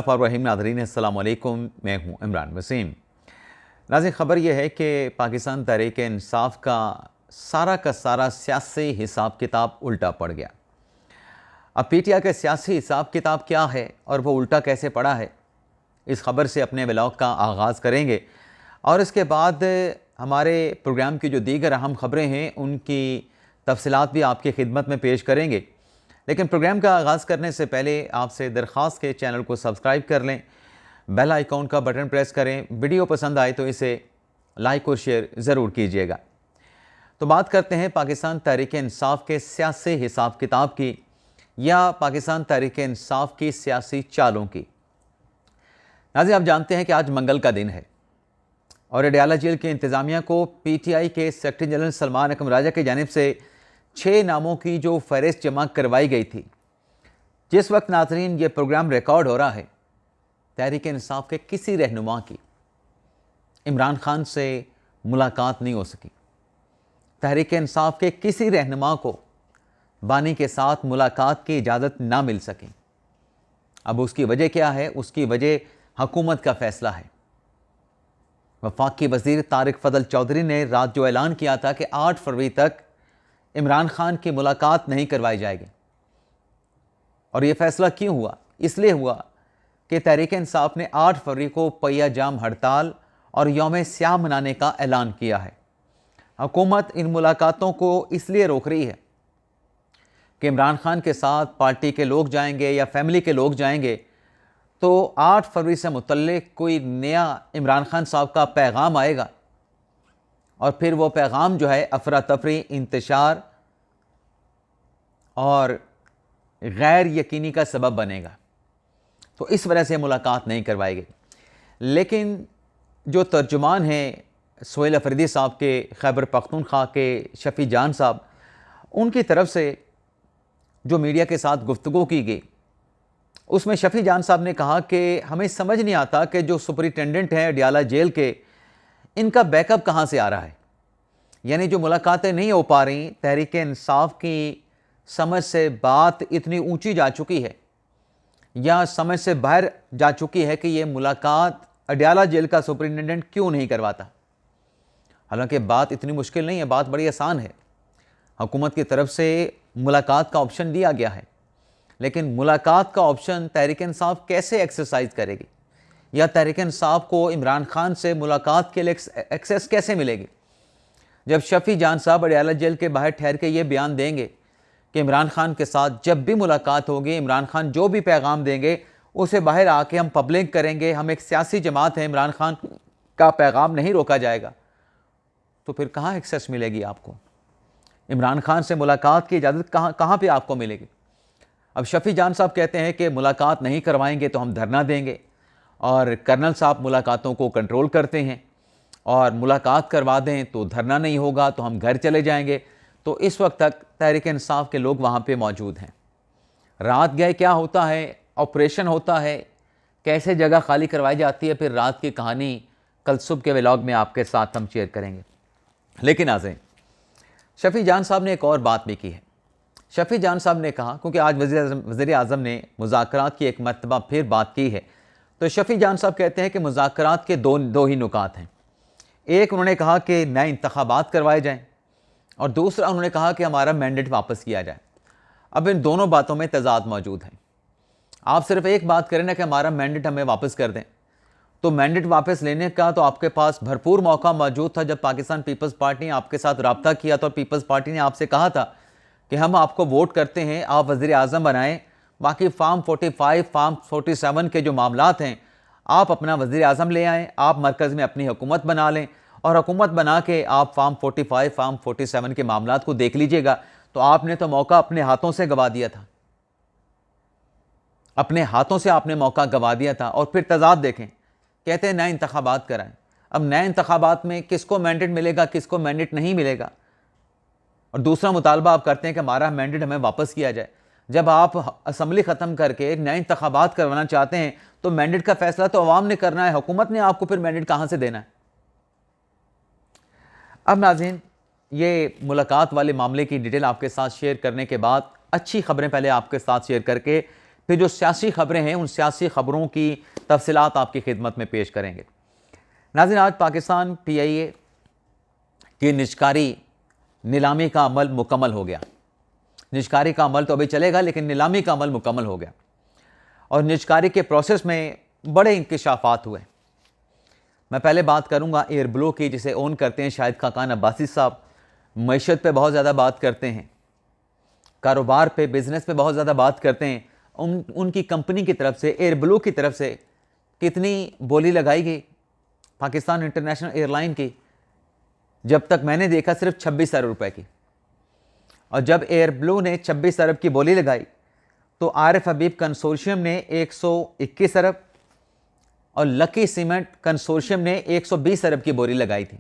रहीम नाज़रीन अस्सलाम वालेकुम, मैं हूँ इमरान वसीम। नाज़रीन, ख़बर यह है कि पाकिस्तान तहरीक-ए-इंसाफ़ का सारा सियासी हिसाब किताब उल्टा पड़ गया। अब पीटीआई का सियासी हिसाब किताब क्या है और वो उल्टा कैसे पड़ा है, इस खबर से अपने व्लॉग का आगाज़ करेंगे और इसके बाद हमारे प्रोग्राम की जो दीगर अहम ख़बरें हैं उनकी तफसीलात भी आपकी खिदमत में पेश करेंगे। लेकिन प्रोग्राम का आगाज़ करने से पहले आपसे दरख्वास्त के चैनल को सब्सक्राइब कर लें, बेल आइकॉन का बटन प्रेस करें, वीडियो पसंद आए तो इसे लाइक और शेयर ज़रूर कीजिएगा। तो बात करते हैं पाकिस्तान तहरीक-ए-इंसाफ़ के सियासी हिसाब किताब की या पाकिस्तान तहरीक-ए-इंसाफ़ की सियासी चालों की। नाज़रीन, आप जानते हैं कि आज मंगल का दिन है और अडयाला जेल की इंतज़ामिया को पीटीआई के सेक्रेटरी जनरल सलमान अकरम राजा की जानिब से 6 नामों की जो फहरिस्त जमा करवाई गई थी। जिस वक्त नाज़रीन ये प्रोग्राम रिकॉर्ड हो रहा है, तहरीक-ए-इंसाफ़ के किसी रहनुमा की इमरान खान से मुलाकात नहीं हो सकी। तहरीक-ए-इंसाफ़ के किसी रहनुमा को बानी के साथ मुलाकात की इजाज़त ना मिल सकी। अब उसकी वजह क्या है? उसकी वजह हुकूमत का फ़ैसला है। वफाकी वज़ीर तारिक फ़ज़ल चौधरी ने रात जो ऐलान किया था कि 8 फरवरी तक इमरान खान की मुलाकात नहीं करवाई जाएगी। और ये फ़ैसला क्यों हुआ? इसलिए हुआ कि तहरीक-ए-इंसाफ़ ने 8 फरवरी को पहिया जाम हड़ताल और यौम स्याह मनाने का ऐलान किया है। हुकूमत इन मुलाकातों को इसलिए रोक रही है कि इमरान खान के साथ पार्टी के लोग जाएंगे या फैमिली के लोग जाएंगे तो 8 फरवरी से मुतल्लिक कोई नया इमरान खान साहब का पैगाम आएगा और फिर वो पैगाम जो है अफरा तफरी, इंतशार और गैर यकीनी का सबब बनेगा। तो इस वजह से मुलाकात नहीं करवाई गई। लेकिन जो तर्जुमान हैं सोहेल अफरीदी साहब के खैबर पख्तूनख्वा के शफ़ी जान साहब, उनकी तरफ से जो मीडिया के साथ गुफ्तगू की गई उसमें शफ़ी जान साहब ने कहा कि हमें समझ नहीं आता कि जो सुपरिटेंडेंट हैं अडयाला जेल के, इनका बैकअप कहाँ से आ रहा है। यानी जो मुलाकातें नहीं हो पा रही, तहरीक-ए-इंसाफ़ की समझ से बात इतनी ऊंची जा चुकी है या समझ से बाहर जा चुकी है कि ये मुलाकात अडयाला जेल का सुपरिटेंडेंट क्यों नहीं करवाता। हालांकि बात इतनी मुश्किल नहीं है, बात बड़ी आसान है। हुकूमत की तरफ से मुलाकात का ऑप्शन दिया गया है, लेकिन मुलाकात का ऑप्शन तहरीक-ए-इंसाफ़ कैसे एक्सरसाइज करेगी या तहरीक-ए-इंसाफ़ को इमरान खान से मुलाकात के लिए एक्सेस कैसे मिलेगी, जब शफ़ी जान साहब अडयाला जेल के बाहर ठहर के ये बयान देंगे कि इमरान खान के साथ जब भी मुलाकात होगी, इमरान खान जो भी पैगाम देंगे उसे बाहर आके हम पब्लिक करेंगे, हम एक सियासी जमात है, इमरान खान का पैगाम नहीं रोका जाएगा। तो फिर कहाँ एक्सेस मिलेगी आपको? इमरान खान से मुलाकात की इजाज़त कहाँ पे आपको मिलेगी? अब शफ़ी जान साहब कहते हैं कि मुलाकात नहीं करवाएंगे तो हम धरना देंगे, और कर्नल साहब मुलाकातों को कंट्रोल करते हैं और मुलाकात करवा दें तो धरना नहीं होगा तो हम घर चले जाएंगे। तो इस वक्त तक तहरीक-ए-इंसाफ़ के लोग वहाँ पे मौजूद हैं। रात गए क्या होता है, ऑपरेशन होता है, कैसे जगह खाली करवाई जाती है, फिर रात की कहानी कल सुबह के व्लॉग में आपके साथ हम शेयर करेंगे। लेकिन आज़ें, शफ़ी जान साहब ने एक और बात भी की है। शफ़ी जान साहब ने कहा, क्योंकि आज वज़ीर आज़म ने मुज़ाकरात की एक मरतबा फिर बात की है, तो शफ़ी जान साहब कहते हैं कि मुज़ाकरात के दो ही नुकात हैं। एक, उन्होंने कहा कि नए इंतखाबात करवाए जाएँ, और दूसरा उन्होंने कहा कि हमारा मैंडेट वापस किया जाए। अब इन दोनों बातों में तज़ाद मौजूद है। आप सिर्फ एक बात करें ना कि हमारा मैंडेट हमें वापस कर दें, तो मैंडेट वापस लेने का तो आपके पास भरपूर मौका मौजूद था जब पाकिस्तान पीपल्स पार्टी ने आपके साथ रब्ता किया था और पीपल्स पार्टी ने आपसे कहा था कि हम आपको वोट करते हैं, आप वज़ीर आज़म बनाएं, बाकी फार्म 45, फार्म 47 के जो मामलात हैं आप अपना वज़ीर आज़म ले आएँ, आप मरकज़ में अपनी हुकूमत बना लें और हुकूमत बना के आप फार्म 45, फार्म 47 के मामलात को देख लीजिएगा। तो आपने तो मौका अपने हाथों से गंवा दिया था, अपने हाथों से आपने मौका गंवा दिया था। और फिर तज़ाद देखें, कहते हैं नए इंतखाबात कराएं। अब नए इंतखाबात में किसको मैंडेट मिलेगा, किसको मैंडेट नहीं मिलेगा। और दूसरा मुतालबा आप करते हैं कि हमारा मैंडेट हमें वापस किया जाए। जब आप असम्बली ख़त्म करके नए इंतखाबात करवाना चाहते हैं तो मैंडेट का फैसला तो अवाम ने करना है, हुकूमत ने आपको फिर मैंडेट कहाँ से देना है। अब नाज़रीन, ये मुलाकात वाले मामले की डिटेल आपके साथ शेयर करने के बाद अच्छी खबरें पहले आपके साथ शेयर करके फिर जो सियासी ख़बरें हैं उन सियासी ख़बरों की तफसीलात आपकी खिदमत में पेश करेंगे। नाज़रीन, आज पाकिस्तान PIA की निजकारी नीलामी का अमल मुकम्मल हो गया। निजकारी का अमल तो अभी चलेगा, लेकिन नीलामी का अमल मुकम्मल हो गया और निजकारी के प्रोसेस में बड़े इंकशाफात हुए। मैं पहले बात करूंगा एयर ब्लू की, जिसे ओन करते हैं शाहिद खाकान अब्बासी साहब। मईशत पे बहुत ज़्यादा बात करते हैं, कारोबार पे, बिज़नेस पे बहुत ज़्यादा बात करते हैं। उनकी कंपनी की तरफ से, एयर ब्लू की तरफ से कितनी बोली लगाई गई पाकिस्तान इंटरनेशनल एयरलाइन की? जब तक मैंने देखा सिर्फ 26 अरब रुपए की। और जब एयर ब्लू ने 26 अरब की बोली लगाई तो आरिफ हबीब कंसोर्शियम ने 121 अरब और लकी सीमेंट कंसोर्शियम ने 120 अरब की बोली लगाई थी।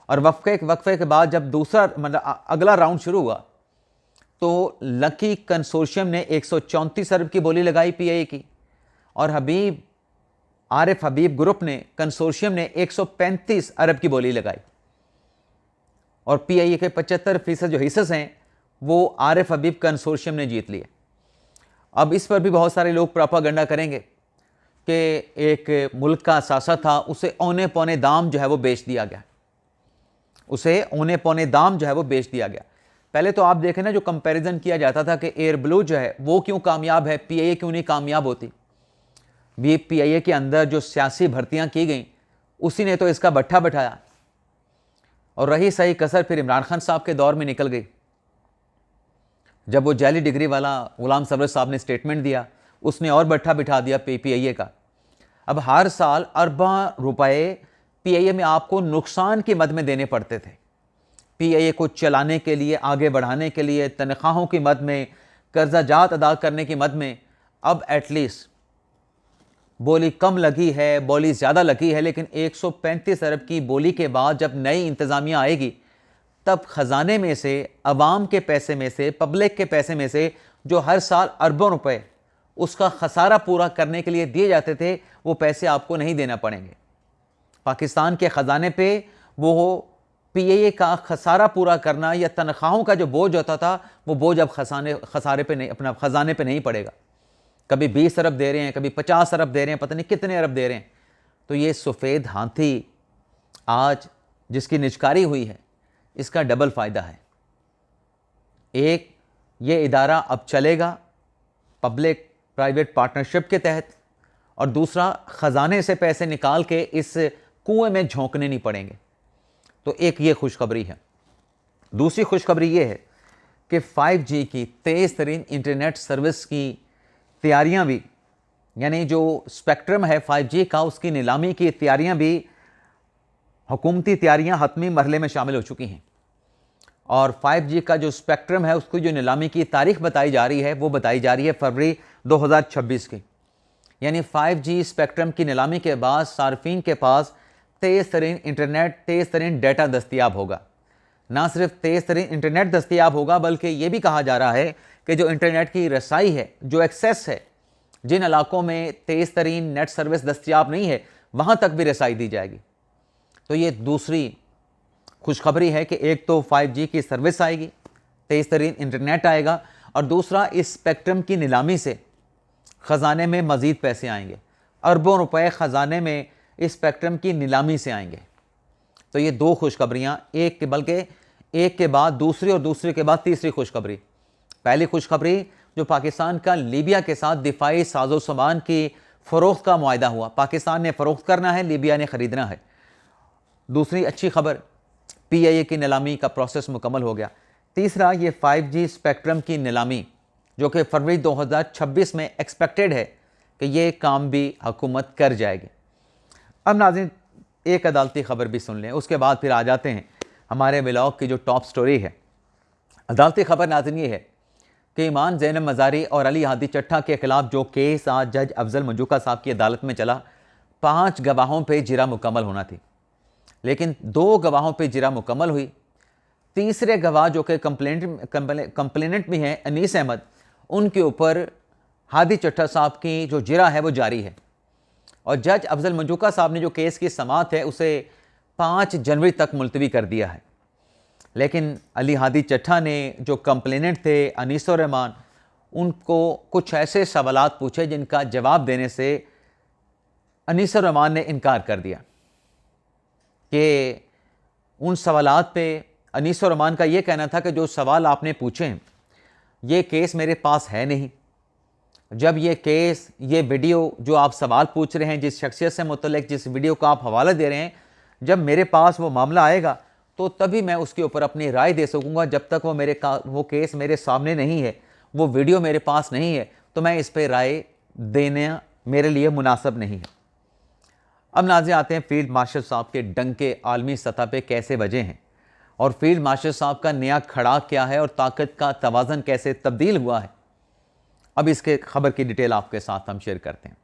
और वक्फे के बाद जब दूसरा मतलब अगला राउंड शुरू हुआ तो लकी कंसोर्शियम ने 134 अरब की बोली लगाई PIA की, और आरिफ हबीब ग्रुप ने, कंसोर्शियम ने 135 अरब की बोली लगाई। और PIA के 75% जो हिस्से हैं वो आरिफ हबीब कंसोर्शियम ने जीत लिए। अब इस पर भी बहुत सारे लोग प्रोपागेंडा करेंगे कि एक मुल्क का असासा था, उसे औने पौने दाम जो है वो बेच दिया गया, उसे औने पौने दाम जो है वो बेच दिया गया। पहले तो आप देखें ना, जो कंपैरिजन किया जाता था कि एयर ब्लू जो है वो क्यों कामयाब है, PIA क्यों नहीं कामयाब होती। भी PIA के अंदर जो सियासी भर्तियां की गई उसी ने तो इसका भट्ठा बैठाया। और रही सही कसर फिर इमरान खान साहब के दौर में निकल गई, जब वो जाली डिग्री वाला गुलाम सरवर साहब ने स्टेटमेंट दिया, उसने और भट्ठा बिठा दिया PIA का। अब हर साल अरबों रुपए PIA में आपको नुकसान की मद में देने पड़ते थे। PIA को चलाने के लिए, आगे बढ़ाने के लिए, तनख्वाहों की मद में, कर्जा जात अदा करने की मद में। अब एटलीस्ट बोली कम लगी है, बोली ज़्यादा लगी है, लेकिन 135 अरब की बोली के बाद जब नई इंतज़ामिया आएगी तब ख़जाने में से, अवाम के पैसे में से, पब्लिक के पैसे में से जो हर साल अरबों रुपए उसका खसारा पूरा करने के लिए दिए जाते थे, वो पैसे आपको नहीं देना पड़ेंगे। पाकिस्तान के ख़जाने पे वो PIA का खसारा पूरा करना या तनख्वाहों का जो बोझ होता था, वो बोझ अब खसारे पे नहीं, अपना ख़जाने पे नहीं पड़ेगा। कभी 20 अरब दे रहे हैं, कभी 50 अरब दे रहे हैं, पता नहीं कितने अरब दे रहे हैं। तो ये सफ़ेद हाथी आज जिसकी निजकारी हुई है, इसका डबल फ़ायदा है। एक, ये इदारा अब चलेगा पब्लिक प्राइवेट पार्टनरशिप के तहत, और दूसरा, ख़जाने से पैसे निकाल के इस कुएं में झोंकने नहीं पड़ेंगे। तो एक ये खुशखबरी है। दूसरी खुशखबरी ये है कि 5G की तेज़ तरीन इंटरनेट सर्विस की तैयारियां भी, यानी जो स्पेक्ट्रम है 5G का, उसकी नीलामी की तैयारियां भी, हुकूमती तैयारियां हतमी मरहले में शामिल हो चुकी हैं। और 5G का जो स्पेक्ट्रम है उसकी जो नीलामी की तारीख बताई जा रही है वो बताई जा रही है फरवरी 2026 की। यानी 5G स्पेक्ट्रम की नीलामी के बाद सार्फिन के पास तेज़ तरीन इंटरनेट, तेज़ तरीन डाटा दस्तियाब होगा। ना सिर्फ तेज़ तरीन इंटरनेट दस्तियाब होगा, बल्कि ये भी कहा जा रहा है कि जो इंटरनेट की रसाई है, जो एक्सेस है, जिन इलाकों में तेज़ तरीन नेट सर्विस दस्तियाब नहीं है, वहाँ तक भी रसाई दी जाएगी। तो ये दूसरी खुशखबरी है कि एक तो 5G की सर्विस आएगी, तेज़ तरीन इंटरनेट आएगा, और दूसरा, इस स्पेक्ट्रम की नीलामी से ख़जाने में मज़ीद पैसे आएंगे। अरबों रुपए ख़जाने में इस स्पेक्ट्रम की नीलामी से आएंगे। तो ये दो खुशखबरियाँ, एक के बाद दूसरी और दूसरे के बाद तीसरी खुशखबरी। पहली खुशखबरी, जो पाकिस्तान का लीबिया के साथ दिफाई साजो सामान की फ़रोख्त का मुआहदा हुआ, पाकिस्तान ने फ़रोख्त करना है, लीबिया ने ख़रीदना है। दूसरी अच्छी खबर, PIA की नीलामी का प्रोसेस मुकम्मल हो गया। तीसरा, ये 5G स्पेक्ट्रम की नीलामी जो कि फरवरी 2026 में एक्सपेक्टेड है कि ये काम भी हुकूमत कर जाएगी। अब नाज़रीन, एक अदालती ख़बर भी सुन लें, उसके बाद फिर आ जाते हैं हमारे व्लॉग की जो टॉप स्टोरी है। अदालती ख़बर नाज़रीन ये है कि ईमान ज़ैनब मज़ारी और अली हादी चट्टा के ख़िलाफ़ जो केस आज जज अफजल मंजूका साहब की अदालत में चला, 5 गवाहों पे जिरा मुकम्मल होना थी, लेकिन 2 गवाहों पे जिरा मुकम्मल हुई। तीसरे गवाह जो कि कंप्लेनेंट भी हैं, अनीस अहमद, उनके ऊपर हादी चट्टा साहब की जो जिरा है वो जारी है। और जज अफजल मंजूका साहब ने जो केस की समाअत है उसे 5 जनवरी तक मुलतवी कर दिया है। लेकिन अली हादी चट्टा ने, जो कंप्लेनेंट थे अनीसुर रहमान, उनको कुछ ऐसे सवालात पूछे जिनका जवाब देने से अनीस रहमान ने इनकार कर दिया कि उन सवालात पे अनीस रहमान का ये कहना था कि जो सवाल आपने पूछे हैं ये केस मेरे पास है नहीं। जब ये केस, ये वीडियो जो आप सवाल पूछ रहे हैं, जिस शख्सियत से मुतल्लिक जिस वीडियो का आप हवाला दे रहे हैं, जब मेरे पास वो मामला आएगा तो तभी मैं उसके ऊपर अपनी राय दे सकूंगा। जब तक वो केस मेरे सामने नहीं है, वो वीडियो मेरे पास नहीं है, तो मैं इस पर राय देना मेरे लिए मुनासिब नहीं है। अब नाज़रीन आते हैं फील्ड मार्शल साहब के डंके आलमी सतह पे कैसे बजे हैं और फील्ड मार्शल साहब का नया खड़ा क्या है और ताकत का तवाज़न कैसे तब्दील हुआ है। अब इसके खबर की डिटेल आपके साथ हम शेयर करते हैं।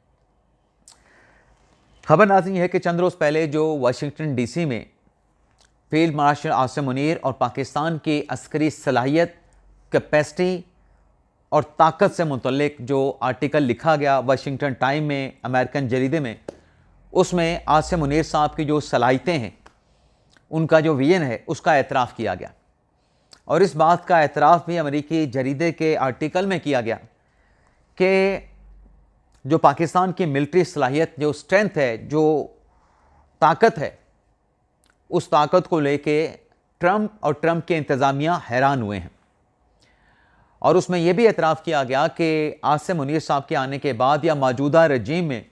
खबर नाज़रीन है कि चंद रोज़ पहले जो वाशिंगटन डीसी में फील्ड मार्शल आसिम मुनीर और पाकिस्तान की अस्करी सलाहियत, कैपेसिटी और ताकत से मुतल्लिक जो आर्टिकल लिखा गया वाशिंगटन टाइम में, अमेरिकन जरीदे में, उसमें आसिम मुनीर साहब की जो सलाहियतें हैं, उनका जो विजन है, उसका एतराफ़ किया गया। और इस बात का एतराफ़ भी अमेरिकी जरीदे के आर्टिकल में किया गया कि जो पाकिस्तान की मिलिट्री सलाहियत, जो स्ट्रेंथ है, जो ताकत है, उस ताकत को लेके ट्रंप और ट्रंप के इंतज़ामिया हैरान हुए हैं। और उसमें यह भी एतराफ़ किया गया कि आसिम मुनीर साहब के आने के बाद या मौजूदा रजीम में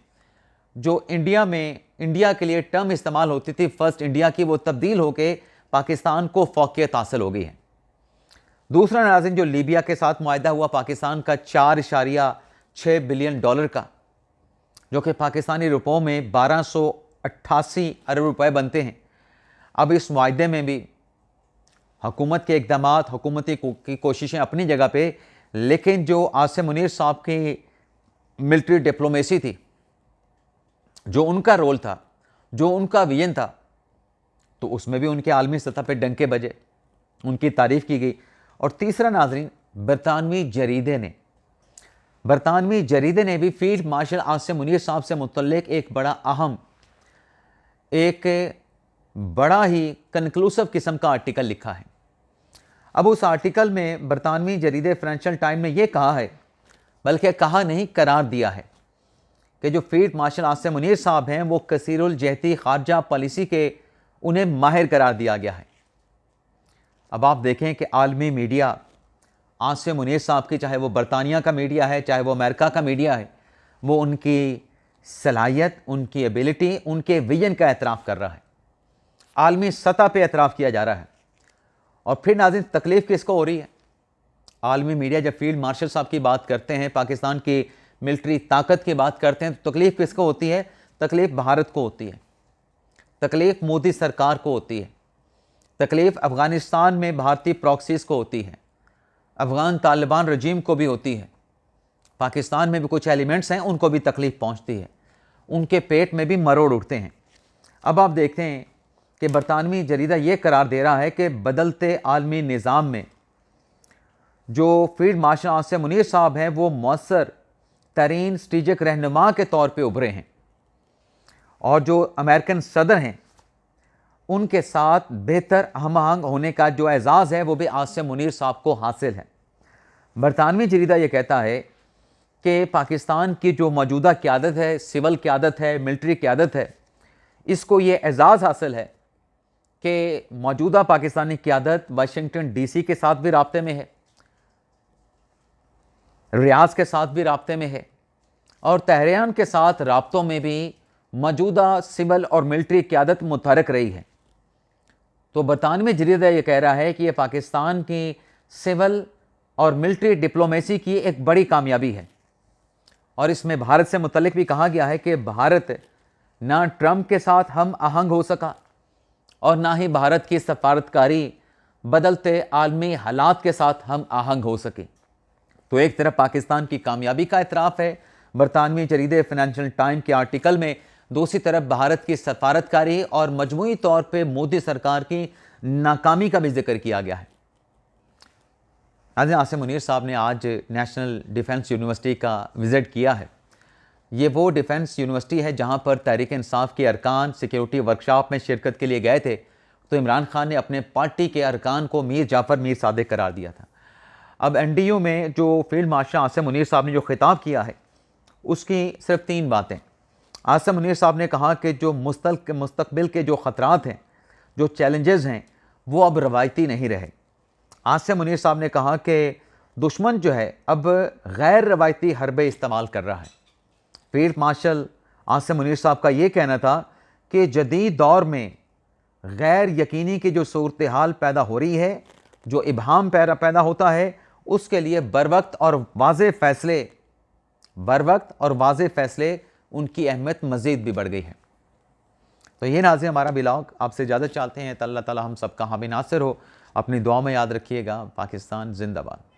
जो इंडिया के लिए टर्म इस्तेमाल होती थी फर्स्ट इंडिया की, वो तब्दील होकर पाकिस्तान को फ़ौक़ियत हासिल हो गई है। दूसरा नाज़रीन, जो लीबिया के साथ मुआहदा हुआ पाकिस्तान का 4.6 बिलियन डॉलर का, जो कि पाकिस्तानी रुपयों में 1288 अरब रुपए बनते हैं। अब इस मुआहदे में भी हुकूमत के इक़दाम, हुकूमती की कोशिशें अपनी जगह पे, लेकिन जो आसिम मुनीर साहब की मिलिट्री डिप्लोमेसी थी, जो उनका रोल था, जो उनका विजन था, तो उसमें भी उनके आलमी सतह पे डंके बजे, उनकी तारीफ़ की गई। और तीसरा नाज़रीन, बरतानवी जरीदे ने भी फील्ड मार्शल आसिम मुनीर साहब से मुतल्लिक एक बड़ा ही कंक्लूसिव किस्म का आर्टिकल लिखा है। अब उस आर्टिकल में बरतानवी जरीदे फाइनेंशियल टाइम ने यह कहा है, बल्कि कहा नहीं, करार दिया है कि जो फील्ड मार्शल आसिम मुनीर साहब हैं वो कसीरुल जहती खारजा पॉलिसी के उन्हें माहिर करार दिया गया है। अब आप देखें कि आलमी मीडिया आसिम मुनीर साहब की, चाहे वो बरतानिया का मीडिया है, चाहे वो अमेरिका का मीडिया है, वो उनकी सलाहियत, उनकी एबिलिटी, उनके विजन का एतराफ़ कर रहा है, आलमी सतह पे एतराफ़ किया जा रहा है। और फिर नाज़रीन, तकलीफ़ किसको हो रही है? आलमी मीडिया जब फील्ड मार्शल साहब की बात करते हैं, पाकिस्तान की मिलिट्री ताकत की बात करते हैं, तो तकलीफ़ किसको होती है? तकलीफ़ भारत को होती है, तकलीफ़ मोदी सरकार को होती है, तकलीफ़ अफ़गानिस्तान में भारतीय प्रॉक्सीज़ को होती है, अफ़गान तालिबान रजीम को भी होती है, पाकिस्तान में भी कुछ एलिमेंट्स हैं उनको भी तकलीफ़ पहुंचती है, उनके पेट में भी मरोड़ उठते हैं। अब आप देखते हैं कि बरतानवी जरीदा ये करार दे रहा है कि बदलते आलमी निज़ाम में जो फील्ड मार्शल आसिम मुनीर साहब हैं वो मौसर तरीन स्ट्रेटेजिक रहनुमा के तौर पे उभरे हैं, और जो अमेरिकन सदर हैं उनके साथ बेहतर हम आहंग होने का जो एजाज़ है वो भी आसिम मुनीर साहब को हासिल है। बरतानवी जरीदा ये कहता है कि पाकिस्तान की जो मौजूदा क़यादत है, सिविल क़यादत है, मिलिट्री क़यादत है, इसको ये एजाज़ हासिल है कि मौजूदा पाकिस्तानी क़यादत वाशिंगटन डीसी के साथ भी राब्ते में है, रियाज के साथ भी राब्ते में है, और तेहरान के साथ राब्तों में भी मौजूदा सिविल और मिलिट्री क़यादत मुतहरक रही है। तो बरतानवी जरीदा ये कह रहा है कि ये पाकिस्तान की सिविल और मिलिट्री डिप्लोमेसी की एक बड़ी कामयाबी है, और इसमें भारत से मुतल्लिक भी कहा गया है कि भारत ना ट्रंप के साथ हम आहंग हो सका और ना ही भारत की सफारतकारी बदलते आलमी हालात के साथ हम आहंग हो सके। तो एक तरफ पाकिस्तान की कामयाबी का एतराफ़ है बरतानवी जरीदे फाइनेंशियल टाइम के आर्टिकल में, दूसरी तरफ भारत की सफारतकारी और मजमूई तौर पे मोदी सरकार की नाकामी का भी जिक्र किया गया है। आसिम मुनीर साहब ने आज नेशनल डिफेंस यूनिवर्सिटी का विज़िट किया है। ये वो डिफेंस यूनिवर्सिटी है जहां पर तहरीक इंसाफ के अरकान सिक्योरिटी वर्कशॉप में शिरकत के लिए गए थे, तो इमरान खान ने अपने पार्टी के अरकान को मीर जाफ़र मीर सादिक करार दिया था। अब NDU में जो फील्ड मार्शल आसिम मुनीर साहब ने जो खिताब किया है उसकी सिर्फ 3 बातें। आसिम मुनीर साहब ने कहा कि जो मुस्तकबिल के जो ख़तरात हैं, जो चैलेंजेस हैं, वो अब रवायती नहीं रहे। आसिम मुनीर साहब ने कहा कि दुश्मन जो है अब गैर रवायती हरबे इस्तेमाल कर रहा है। फील्ड मार्शल आसिम मुनीर साहब का ये कहना था कि जदीद दौर में गैर यकीनी की जो सूरत हाल पैदा हो रही है, जो इबहाम पैदा होता है, उसके लिए बर वक्त और वाज़े फ़ैसले उनकी अहमियत मज़ीद भी बढ़ गई है। तो ये नाज़रीन हमारा व्लॉग आपसे इजाज़त चाहते हैं। अल्लाह ताला हम सबका हामी नासिर हो। अपनी दुआ में याद रखिएगा। पाकिस्तान जिंदाबाद।